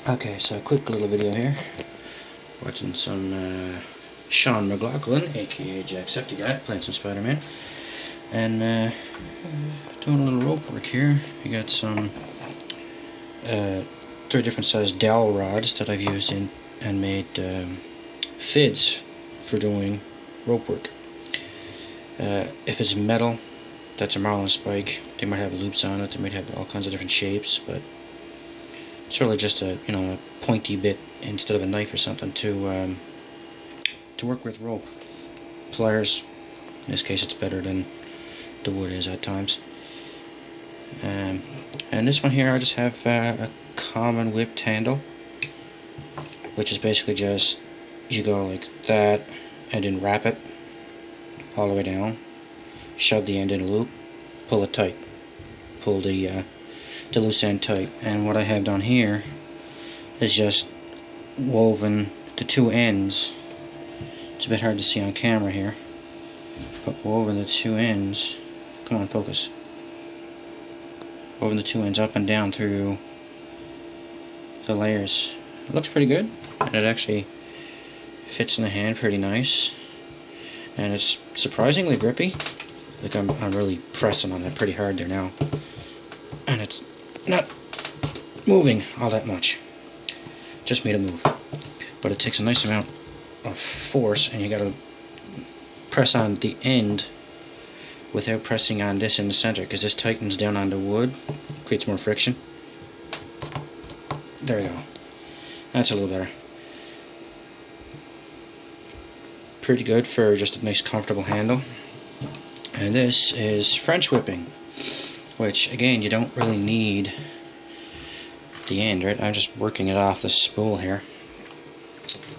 Okay, so quick little video here. Watching some Sean McLaughlin, aka Jacksepticeye, playing some Spider-Man. And doing a little rope work here. You got some 3 different size dowel rods that I've used and made fids for doing rope work. If it's metal, that's a marlin spike. They might have loops on it, they might have all kinds of different shapes, but it's really just a a pointy bit instead of a knife or something to work with rope. Pliers, in this case, it's better than the wood is at times. And this one here, I just have a common whipped handle, which is basically just you go like that and then wrap it all the way down, shove the end in a loop, pull it tight, pull the loose end tight. And what I have done here is just woven the 2 ends. It's a bit hard to see on camera here, but woven the 2 ends. Come on, focus. Woven the 2 ends up and down through the layers. It looks pretty good, and it actually fits in the hand pretty nice, and it's surprisingly grippy. Like I'm really pressing on that pretty hard there now, and it's not moving all that much. Just made it move, but it takes a nice amount of force, and you gotta press on the end without pressing on this in the center, because this tightens down on the wood, creates more friction. There we go. That's a little better. Pretty good for just a nice comfortable handle. And this is French whipping, which again, you don't really need the end, right? I'm just working it off the spool here,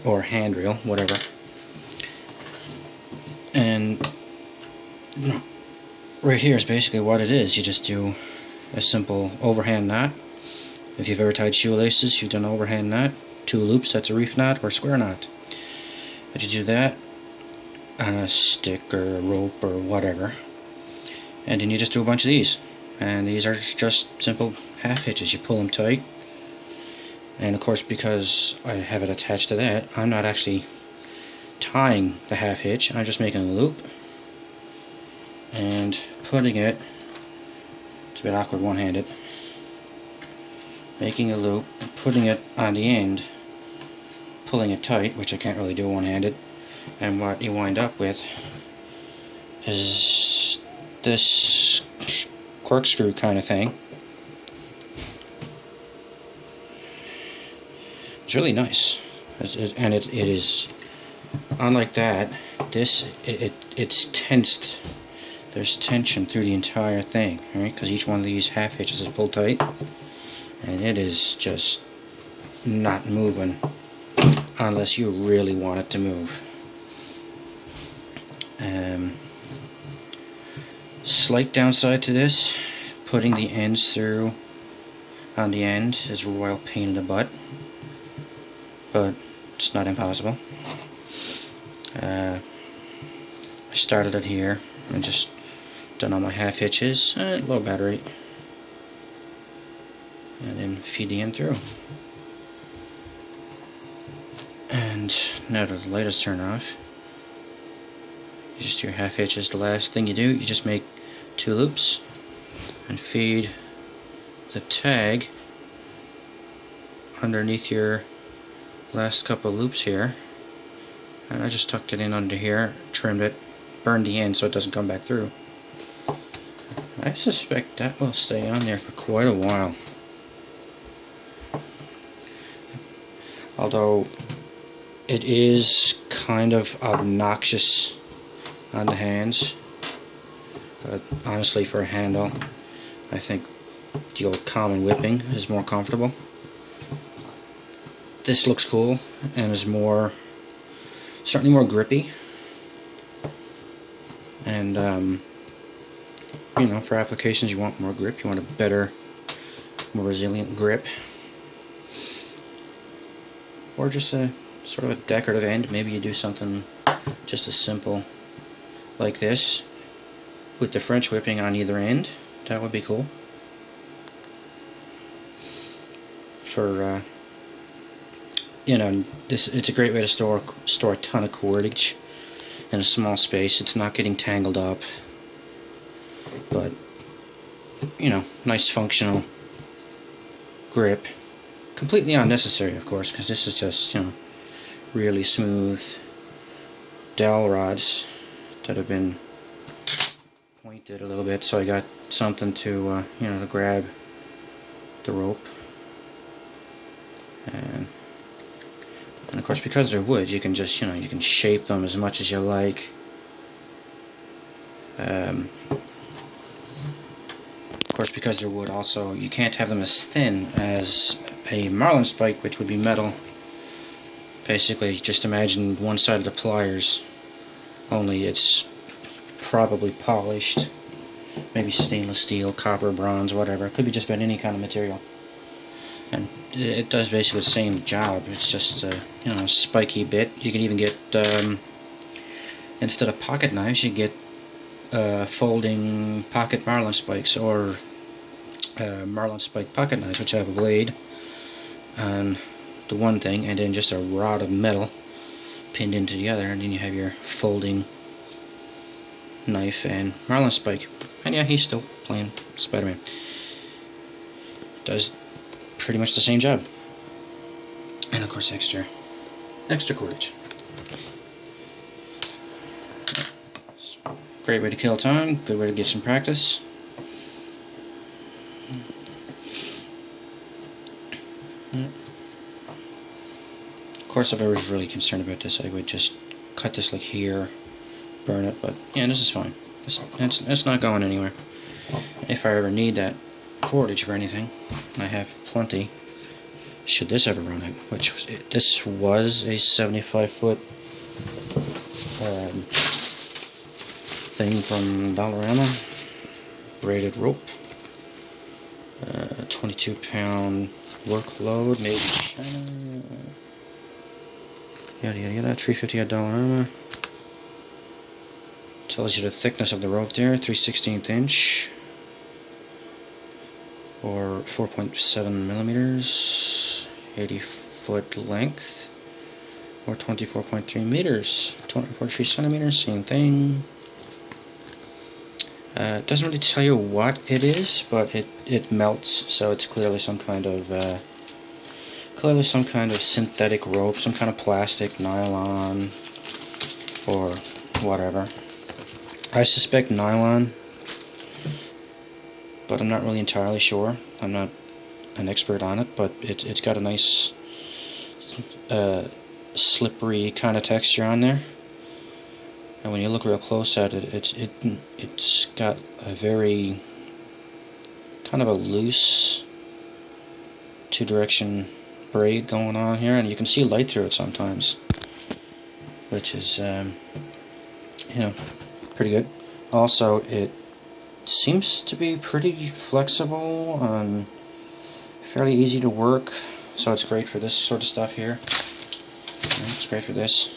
or hand reel, whatever. And right here is basically what it is. You just do a simple overhand knot. If you've ever tied shoelaces, you've done an overhand knot. 2 loops, that's a reef knot or square knot. But you do that on a stick or a rope or whatever, and then you just do a bunch of these. And these are just simple half hitches. You pull them tight, and of course, because I have it attached to that, I'm not actually tying the half hitch. I'm just making a loop and putting it, it's a bit awkward one-handed, making a loop and putting it on the end, pulling it tight, which I can't really do one-handed. And what you wind up with is this corkscrew kind of thing. It's really nice, and it is, unlike that, this it's tensed. There's tension through the entire thing, right? Because each one of these half hitches is pulled tight, and it is just not moving unless you really want it to move. Slight downside to this, putting the ends through on the end is a royal pain in the butt, but it's not impossible. I started it here and just done all my half hitches, low battery, and then feed the end through. And now that the light is turned off, you just do your half hitches. The last thing you do, you just make 2 loops and feed the tag underneath your last couple loops here. And I just tucked it in under here, trimmed it, burned the end so it doesn't come back through. I suspect that will stay on there for quite a while. Although it is kind of obnoxious on the hands, but honestly, for a handle, I think the old common whipping is more comfortable. This looks cool and is certainly more grippy, and for applications you want more grip, you want a better, more resilient grip, or just a sort of a decorative end. Maybe you do something just as simple like this with the French whipping on either end. That would be cool for you know, it's a great way to store a ton of cordage in a small space. It's not getting tangled up, but you know, nice functional grip. Completely unnecessary, of course, because this is just, you know, really smooth dowel rods that have been pointed a little bit, so I got something to you know, to grab the rope. And of course, because they're wood, you can just, you know, you can shape them as much as you like. Of course, because they're wood, also you can't have them as thin as a marlin spike, which would be metal. Basically, just imagine one side of the pliers, only it's probably polished, maybe stainless steel, copper, bronze, whatever. It could be just about any kind of material, and it does basically the same job. It's just you know, a spiky bit. You can even get instead of pocket knives, you get folding pocket marlin spikes, or marlin spike pocket knives, which have a blade on the one thing and then just a rod of metal pinned into the other, and then you have your folding knife and marlin spike. And yeah, he's still playing Spider-Man. Does pretty much the same job, and of course extra cordage. Great way to kill time, good way to get some practice. Of course, if I was really concerned about this, I would just cut this like here, burn it, but yeah, this is fine. It's not going anywhere. If I ever need that cordage for anything, I have plenty, should this ever run out, which this was a 75-foot thing from Dollarama, braided rope, 22-pound workload, made in China, yada yada yada, $3.50 at Dollarama. Tells you the thickness of the rope there, 3/16 inch, or 4.7 millimeters, 80-foot length, or 24.3 meters, 243 centimeters, same thing. It doesn't really tell you what it is, but it melts, so it's clearly some kind of synthetic rope, some kind of plastic, nylon, or whatever. I suspect nylon, but I'm not really entirely sure. I'm not an expert on it, but it's got a nice slippery kind of texture on there. And when you look real close at it, it's got a very kind of a loose two-direction braid going on here, and you can see light through it sometimes, which is you know, pretty good. Also, it seems to be pretty flexible and fairly easy to work, so it's great for this sort of stuff here. It's great for this,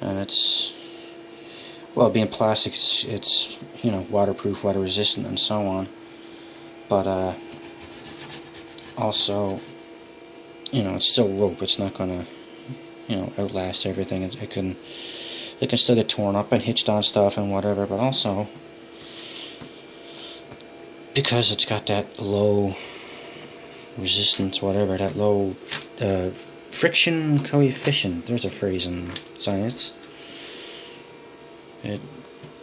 and it's, well, being plastic, it's you know, waterproof, water resistant, and so on. But also, you know, it's still rope. It's not gonna, you know, outlast everything. It can still get torn up and hitched on stuff and whatever. But also, because it's got that low resistance, whatever, that low friction coefficient. There's a phrase in science. It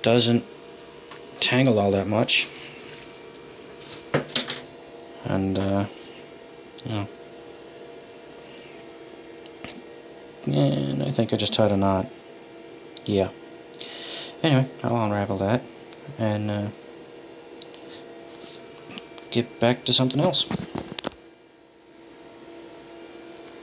doesn't tangle all that much, and you know, and I think I just tied a knot. Yeah. Anyway, I'll unravel that and get back to something else.